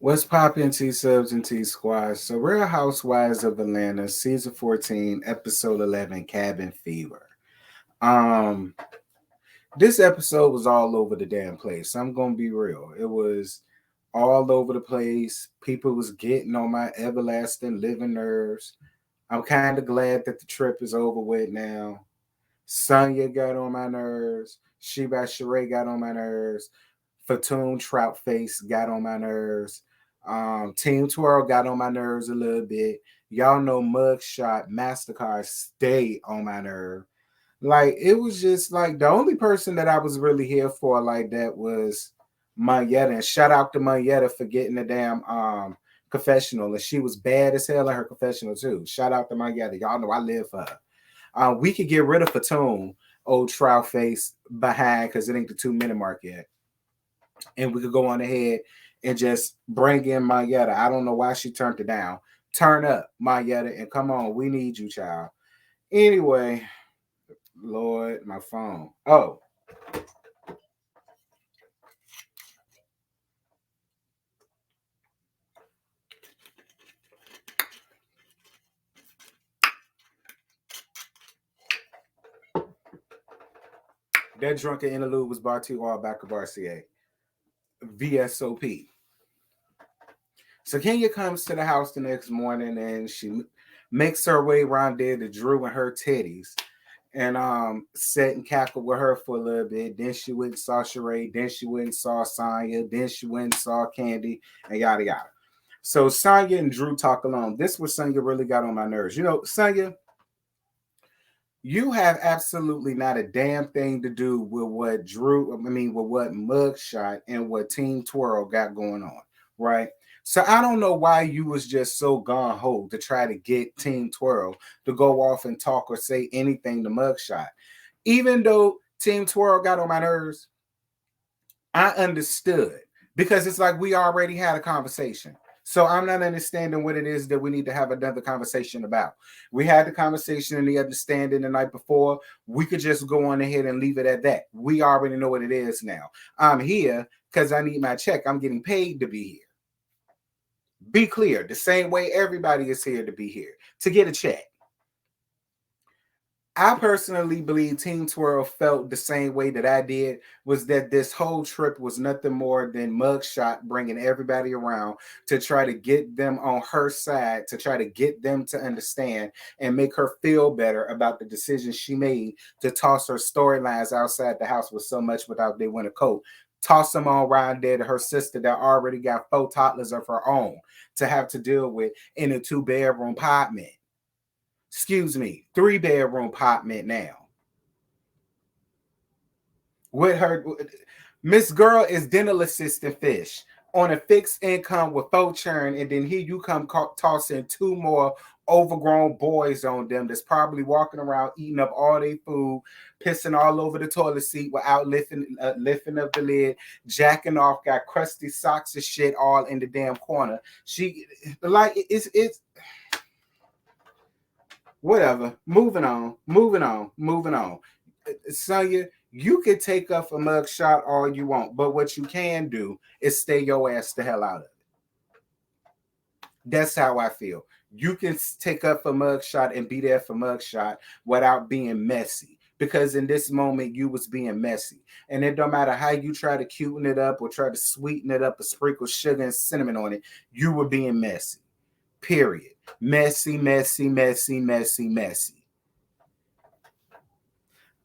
What's poppin', T subs and T squads? So, Real Housewives of Atlanta, season 14, episode 11, Cabin Fever. Um, this episode was all over the damn place. I'm gonna be real. It was all over the place. People was getting on my everlasting living nerves. I'm kind of glad that the trip is over with now. Sonya got on my nerves. Sheba Sheree got on my nerves. Fatoon Trout Face got on my nerves. Team Twirl got on my nerves a little bit. Y'all know Mugshot, MasterCard stay on my nerve. Like it was just like the only person that I was really here for like that was Mayetta. And shout out to Mayetta for getting the damn confessional. And she was bad as hell in her confessional too. Shout out to Mayetta. Y'all know I live for her. We could get rid of Fatone, old Trout Face behind because it ain't the 2 minute mark yet. And we could go on ahead and just bring in Mayetta. I don't know why she turned it down. Turn up, Mayetta, and come on. We need you, child. Anyway, Lord, my phone. Oh, that drunken interlude was brought to you all back of RCA. VSOP. So Kenya comes to the house the next morning and she makes her way around there to Drew and her titties and sat and cackled with her for a little bit. Then she went and saw Sheree. Then she went and saw Sonya. Then she went and saw Candy and yada yada. So Sonya and Drew talk alone. This was Sonya really got on my nerves. You know, Sonya, you have absolutely not a damn thing to do with what with what Mugshot and what Team Twirl got going on, right? So I don't know why you was just so gone ho to try to get Team Twirl to go off and talk or say anything to Mugshot. Even though Team Twirl got on my nerves, I understood because it's like we already had a conversation. So I'm not understanding what it is that we need to have another conversation about. We had the conversation and the understanding the night before. We could just go on ahead and leave it at that. We already know what it is now. I'm here because I need my check. I'm getting paid to be here. Be clear, the same way everybody is here to be here, to get a check. I personally believe Team Twirl felt the same way that I did, was that this whole trip was nothing more than Mugshot bringing everybody around to try to get them on her side, to try to get them to understand and make her feel better about the decision she made to toss her storylines outside the house with so much without they winter coat. Toss them on around there to her sister that already got 4 toddlers of her own to have to deal with in a 2 bedroom apartment. Excuse me, 3 bedroom apartment now. With her, Miss Girl is dental assistant fish on a fixed income with faux churn, and then here you come tossing 2 more overgrown boys on them that's probably walking around eating up all their food, pissing all over the toilet seat without lifting up the lid, jacking off, got crusty socks and shit all in the damn corner. She like it's whatever. Moving on. Sonya, you could take up a mugshot all you want, but what you can do is stay your ass the hell out of it. That's how I feel. You can take up a mugshot and be there for mugshot without being messy. Because in this moment, you was being messy. And it don't matter how you try to cuten it up or try to sweeten it up or sprinkle sugar and cinnamon on it, you were being messy. Period. Messy, messy, messy, messy, messy.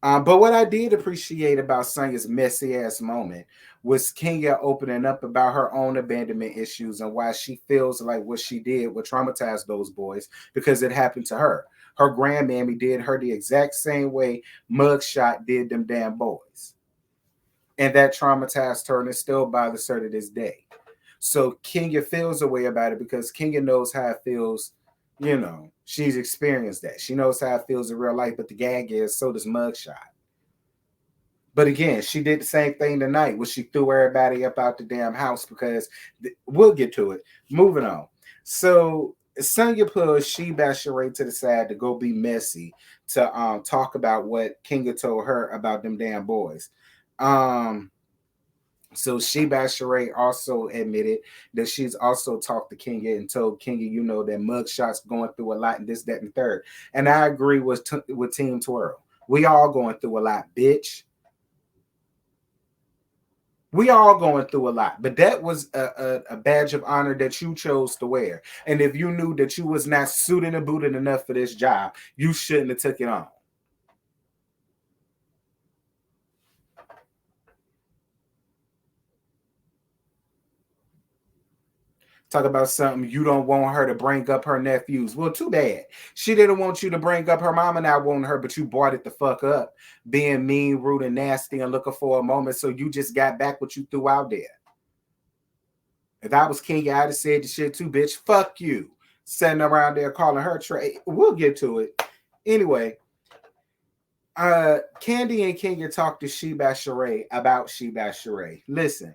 But what I did appreciate about Sonya's messy ass moment was Kenya opening up about her own abandonment issues and why she feels like what she did would traumatize those boys because it happened to her. Her grandmammy did her the exact same way Mugshot did them damn boys. And that traumatized her and it still bothers her to this day. So Kenya feels a way about it because Kenya knows how it feels. You know, she's experienced that. She knows how it feels in real life, but the gag is so does Mugshot. But again, she did the same thing tonight where she threw everybody up out the damn house because we'll get to it. Moving on. So Sonya pulls Sheba Sheree to the side to go be messy to talk about what Kinga told her about them damn boys. So Sheba Sheree also admitted that she's also talked to Kenya and told Kenya, you know, that Mugshot's going through a lot and this, that, and third. And I agree with Team Twirl. We all going through a lot, bitch. We all going through a lot, but that was a badge of honor that you chose to wear. And if you knew that you was not suited and booted enough for this job, you shouldn't have took it on. Talk about something you don't want her to bring up her nephews. Well, too bad. She didn't want you to bring up her mama not wanting her, but you brought it the fuck up. Being mean, rude, and nasty and looking for a moment. So you just got back what you threw out there. If I was Kenya, I'd have said the shit too, bitch. Fuck you. Sitting around there calling her Trey. We'll get to it. Anyway, Candy and Kenya talked to Sheba Sheree about Sheba Sheree. Listen,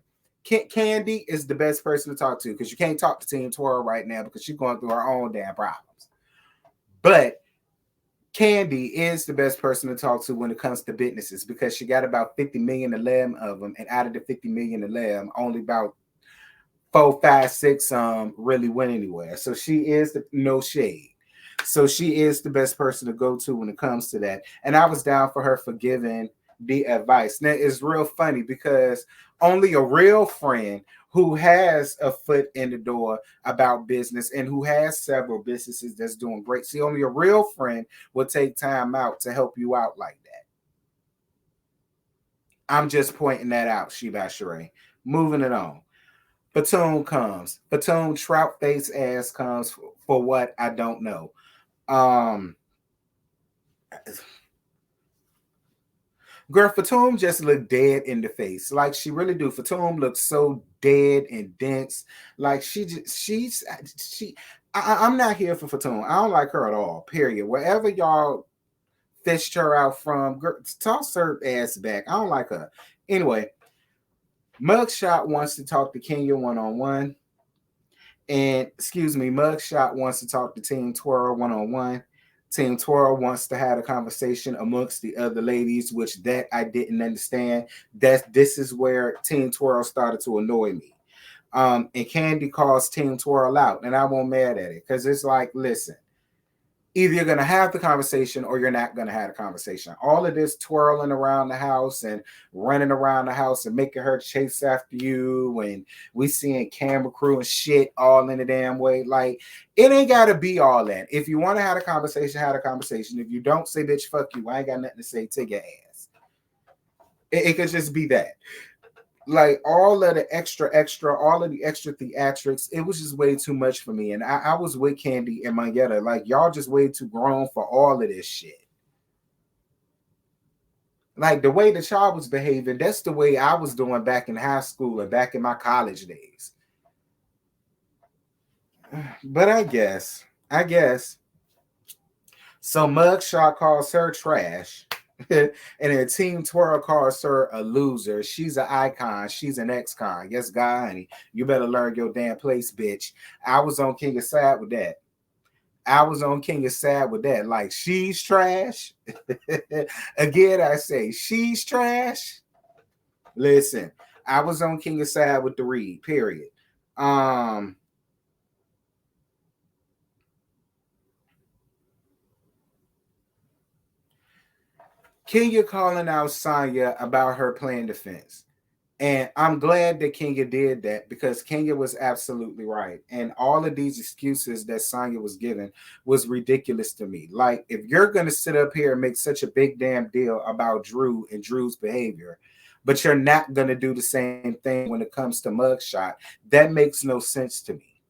Candy is the best person to talk to because you can't talk to Team Twirl right now because she's going through her own damn problems. But Candy is the best person to talk to when it comes to businesses because she got about 50 million of them, and out of the 50 million of them, only about 4, 5, 6 really went anywhere. So she is no shade. So she is the best person to go to when it comes to that. And I was down for her for giving the advice. Now it's real funny because only a real friend who has a foot in the door about business and who has several businesses that's doing great. See, only a real friend will take time out to help you out like that. I'm just pointing that out, Sheba Sheree. Moving it on. Platoon comes. Platoon trout face ass comes for what I don't know. Girl, Fatum just looked dead in the face. Like she really do. Fatum looks so dead and dense. Like I'm not here for Fatum. I don't like her at all. Period. Wherever y'all fished her out from, girl, toss her ass back. I don't like her. Anyway, Mugshot wants to talk to Kenya one-on-one. And Mugshot wants to talk to Team Twirl one-on-one. Team Twirl wants to have a conversation amongst the other ladies, which that I didn't understand. This is where Team Twirl started to annoy me. And Candy calls Team Twirl out, and I won't mad at it because it's like, listen, either you're going to have the conversation or you're not going to have the conversation. All of this twirling around the house and running around the house and making her chase after you, and we seeing camera crew and shit all in the damn way. Like, it ain't got to be all that. If you want to have a conversation, have a conversation. If you don't, say, bitch, fuck you. I ain't got nothing to say. Take your ass. It could just be that. Like all of the extra, all of the extra theatrics, it was just way too much for me. And I was with Candy and Mayetta. Like, y'all just way too grown for all of this shit. Like the way the child was behaving, that's the way I was doing back in high school and back in my college days. But I guess. So Mugshot calls her trash. And then Team Twirl calls her a loser. She's an icon. She's an ex-con. Yes, God, honey. You better learn your damn place, bitch. I was on King's side with that. Like, she's trash. Again, I say, she's trash. Listen, I was on King's side with the read, period. Kenya calling out Sonya about her playing defense. And I'm glad that Kenya did that because Kenya was absolutely right. And all of these excuses that Sonya was giving was ridiculous to me. Like, if you're going to sit up here and make such a big damn deal about Drew and Drew's behavior, but you're not going to do the same thing when it comes to Mugshot, that makes no sense to me.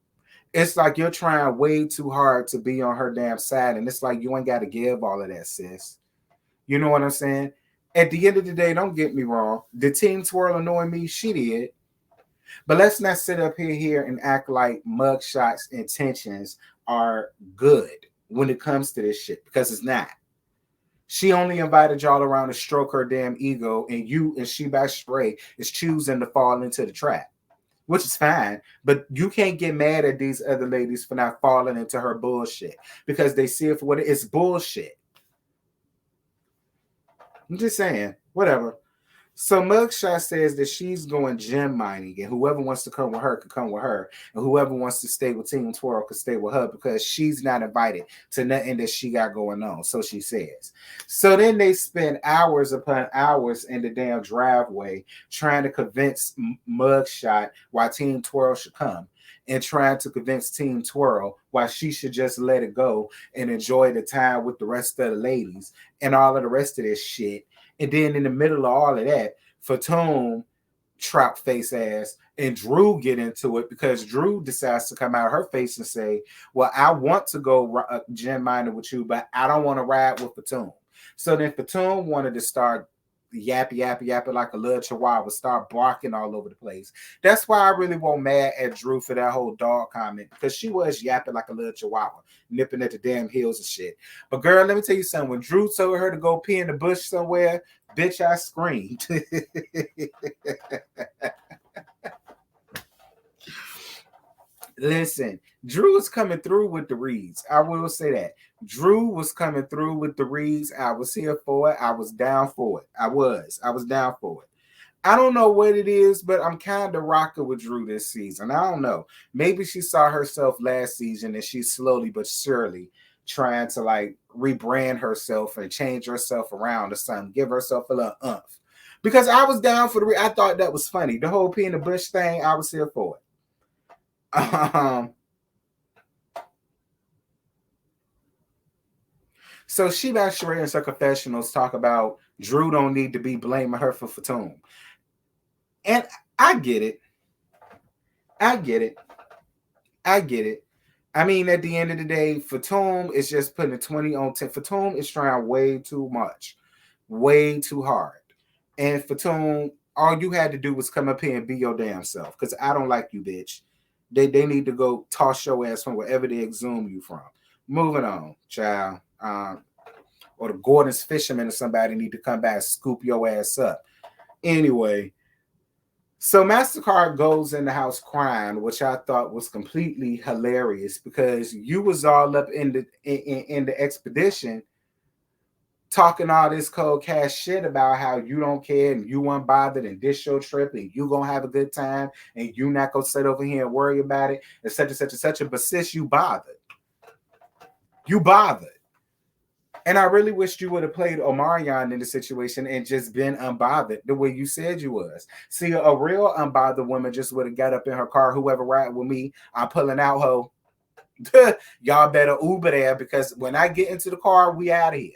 It's like you're trying way too hard to be on her damn side. And it's like you ain't got to give all of that, sis. You know what I'm saying? At the end of the day, don't get me wrong. The Team Twirl annoy me? She did. But let's not sit up here and act like Mugshot's intentions are good when it comes to this shit, because it's not. She only invited y'all around to stroke her damn ego, and you and Sheba Sheree is choosing to fall into the trap, which is fine. But you can't get mad at these other ladies for not falling into her bullshit because they see it for what it is, bullshit. I'm just saying, whatever. So Mugshot says that she's going gem mining, and whoever wants to come with her could come with her, and whoever wants to stay with Team Twirl could stay with her because she's not invited to nothing that she got going on. So she says. So then they spend hours upon hours in the damn driveway trying to convince Mugshot why Team Twirl should come, and trying to convince Team Twirl why she should just let it go and enjoy the time with the rest of the ladies and all of the rest of this shit. And then in the middle of all of that, Fatone, trout face ass, and Drew get into it because Drew decides to come out of her face and say, well, I want to go gem mining with you, but I don't want to ride with Fatone. So then Fatone wanted to start yapping like a little chihuahua, start barking all over the place. That's why I really won't mad at Drew for that whole dog comment, because she was yapping like a little chihuahua, nipping at the damn heels and shit. But girl, let me tell you something. When Drew told her to go pee in the bush somewhere, bitch, I screamed. Listen, Drew was coming through with the reads. I will say that. Drew was coming through with the reads. I was here for it. I was down for it. I was down for it. I don't know what it is, but I'm kind of rocking with Drew this season. I don't know. Maybe she saw herself last season and she's slowly but surely trying to like rebrand herself and change herself around or something. Give herself a little umph. Because I was down for I thought that was funny. The whole pee in the bush thing, I was here for it. So she got Sheree and her confessionals talk about Drew don't need to be blaming her for Fatone. And I get it. I mean, at the end of the day, Fatone is just putting a 20 on 10. Fatone is trying way too much, way too hard. And Fatone, all you had to do was come up here and be your damn self, because I don't like you, bitch. They need to go toss your ass from wherever they exhume you from. Moving on, child. Or the Gordon's fisherman or somebody need to come back and scoop your ass up. Anyway, so MasterCard goes in the house crying, which I thought was completely hilarious because you was all up in the expedition talking all this cold cash shit about how you don't care and you weren't bothered and this your trip and you gonna have a good time and you not gonna sit over here and worry about it and such and such and such. But sis, you bothered. You bothered. And I really wished you would have played Omarion in the situation and just been unbothered the way you said you was. See, a real unbothered woman just would have got up in her car, whoever ride with me, I'm pulling out, ho. Y'all better Uber there because when I get into the car, we out of here.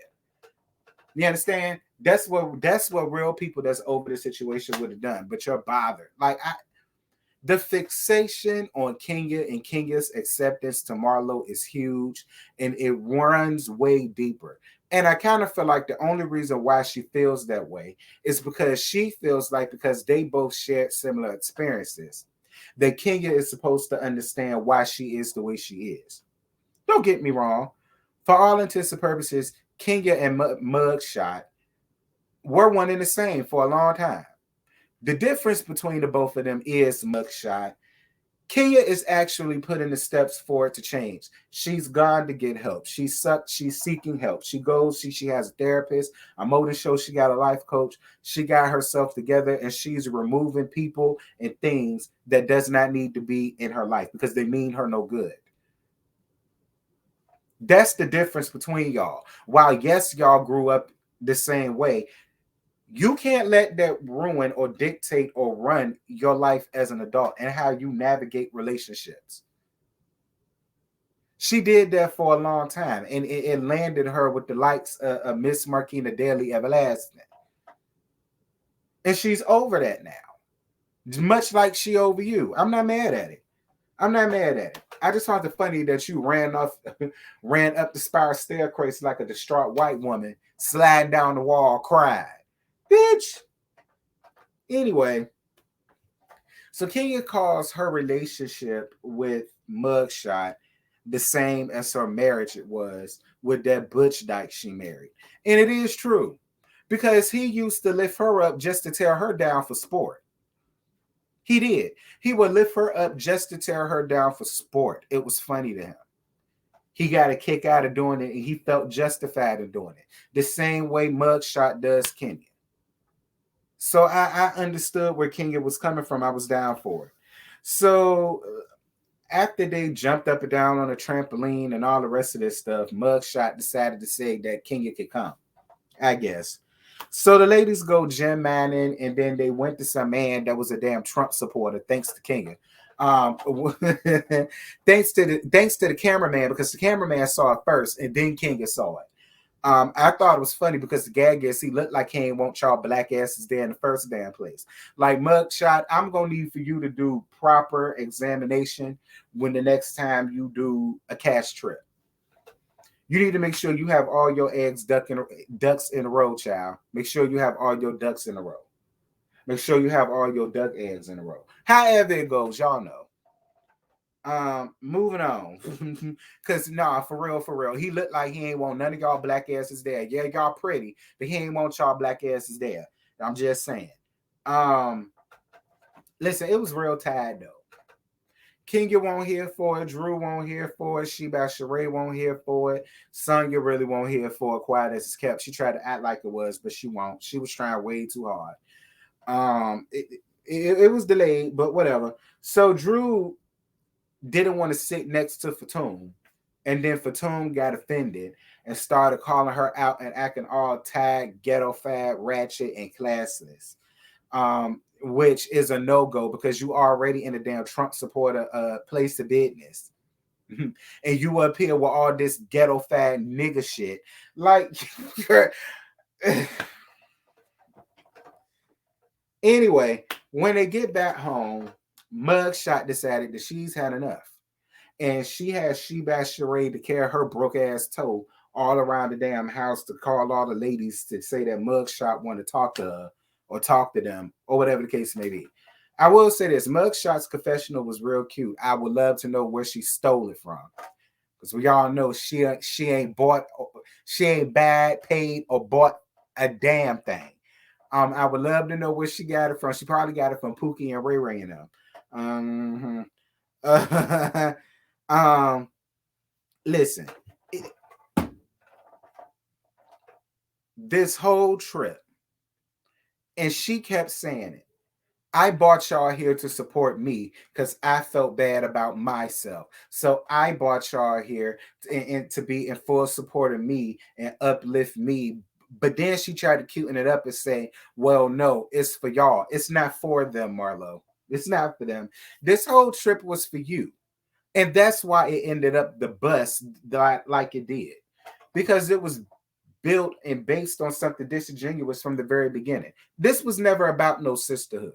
You understand? That's what real people that's over the situation would have done. But you're bothered. Like the fixation on Kenya and Kenya's acceptance to Marlo is huge, and it runs way deeper. And I kind of feel like the only reason why she feels that way is because she feels like because they both shared similar experiences, that Kenya is supposed to understand why she is the way she is. Don't get me wrong. For all intents and purposes, Kenya and Mugshot were one and the same for a long time. The difference between the both of them is Mugshot. Kenya is actually putting the steps forward to change. She's gone to get help. She's seeking help. She goes, she has a therapist. I'm more than sure she got a life coach. She got herself together and she's removing people and things that does not need to be in her life because they mean her no good. That's the difference between y'all. While yes, y'all grew up the same way, you can't let that ruin or dictate or run your life as an adult and how you navigate relationships. She did that for a long time, and it landed her with the likes of Miss Marquina Daly Everlasting. And she's over that now, much like she over you. I'm not mad at it. I just found it funny that you ran up the spiral staircase like a distraught white woman, sliding down the wall, crying. Bitch. Anyway, so Kenya calls her relationship with Mugshot the same as her marriage it was with that Butch dyke she married. And it is true because he used to lift her up just to tear her down for sport. He did. He would lift her up just to tear her down for sport. It was funny to him. He got a kick out of doing it and he felt justified in doing it. The same way Mugshot does Kenya. So I understood where Kenya was coming from. I was down for it. So after they jumped up and down on a trampoline and all the rest of this stuff, Mugshot decided to say that Kenya could come, I guess. So the ladies go gym manning, and then they went to some man that was a damn Trump supporter, thanks to Kenya. Um, thanks to the cameraman, because the cameraman saw it first, and then Kenya saw it. I thought it was funny because the gag is he looked like he ain't want y'all black asses there in the first damn place. Like Mugshot, I'm gonna need for you to do proper examination when the next time you do a cash trip. You need to make sure you have all your ducks in a row, child. Make sure you have all your ducks in a row. Make sure you have all your duck eggs in a row. However it goes, y'all know. Moving on. Cause nah, for real. He looked like he ain't want none of y'all black asses there. Yeah, y'all pretty, but he ain't want y'all black asses there. I'm just saying. Um, listen, it was real tired though. Kenya won't hear for it. Drew won't hear for it. Sheba Sheree won't hear for it. Sonya really won't hear for it. Quiet as it's kept. She tried to act like it was, but she won't. She was trying way too hard. It was delayed, but whatever. So Drew didn't want to sit next to Fatum, and then Fatum got offended and started calling her out and acting all tag, ghetto, fat, ratchet, and classless. Which is a no-go because you already in a damn Trump supporter place of business. And you up here with all this ghetto fat nigga shit. Like anyway, when they get back home, Mugshot decided that she's had enough. And she has Sheba Sheree to carry her broke ass toe all around the damn house to call all the ladies to say that Mugshot want to talk to her or talk to them or whatever the case may be. I will say this: Mugshot's confessional was real cute. I would love to know where she stole it from, because we all know she ain't bought, she ain't bad paid or bought a damn thing. I would love to know where she got it from. She probably got it from Pookie and Ray Ray and them. Um, listen, this whole trip, and she kept saying it. I brought y'all here to support me because I felt bad about myself. So I brought y'all here to be in full support of me and uplift me. But then she tried to cuten it up and say, well, no, it's for y'all. It's not for them, Marlo. It's not for them. This whole trip was for you. And that's why it ended up the bus like it did. Because it was built and based on something disingenuous from the very beginning. This was never about no sisterhood.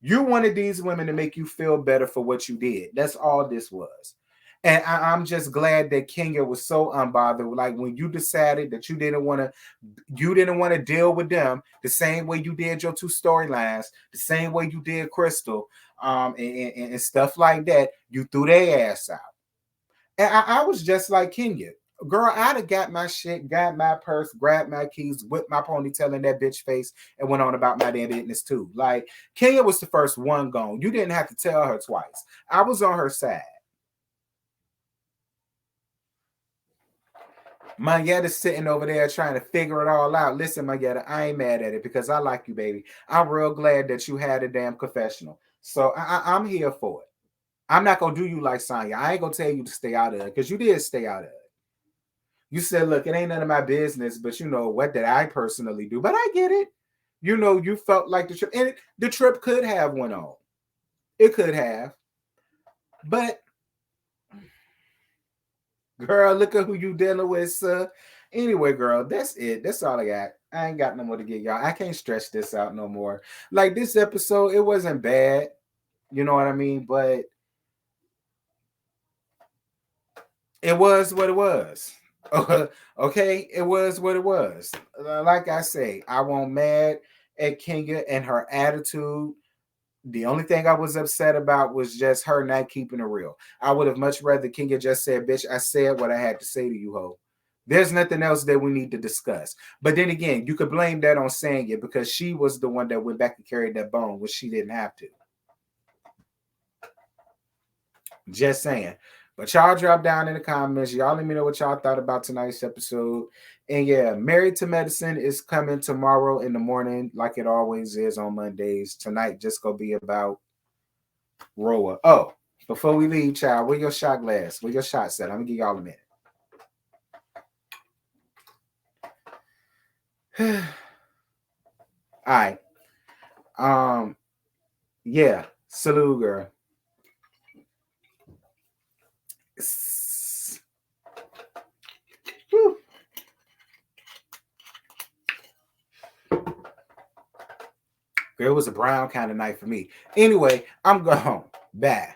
You wanted these women to make you feel better for what you did. That's all this was. And I'm just glad that Kenya was so unbothered. Like when you decided that you didn't want to deal with them the same way you did your two storylines, the same way you did Crystal, and stuff like that. You threw their ass out. And I was just like Kenya. Girl, I'd have got my shit, got my purse, grabbed my keys, whipped my ponytail in that bitch face, and went on about my damn business too. Like, Kenya was the first one gone. You didn't have to tell her twice. I was on her side. Mayetta sitting over there trying to figure it all out. Listen, Mayetta, I ain't mad at it because I like you, baby. I'm real glad that you had a damn confessional. So I'm here for it. I'm not going to do you like Sonya. I ain't going to tell you to stay out of it because you did stay out of it. You said, look, it ain't none of my business, but you know, what did I personally do? But I get it. You know, you felt like the trip, and the trip could have went on. It could have. But, girl, look at who you dealing with, sir. Anyway, girl, that's it. That's all I got. I ain't got no more to get y'all. I can't stretch this out no more. Like, this episode, it wasn't bad. You know what I mean? But it was what it was. Okay, it was what it was. Like I say, I won't mad at Kenya and her attitude. The only thing I was upset about was just her not keeping it real. I would have much rather Kenya just said, bitch, I said what I had to say to you, ho. There's nothing else that we need to discuss. But then again, you could blame that on saying it because she was the one that went back and carried that bone, which she didn't have to. Just saying. But y'all drop down in the comments. Y'all let me know what y'all thought about tonight's episode. And yeah, Married to Medicine is coming tomorrow in the morning, like it always is on Mondays. Tonight just gonna be about Roa. Oh, before we leave, child, where your shot glass? Where your shot set? I'm gonna give y'all a minute. All right. Yeah. Salute, girl. Woo. Girl, it was a brown kind of night for me. Anyway, I'm gone. Bye.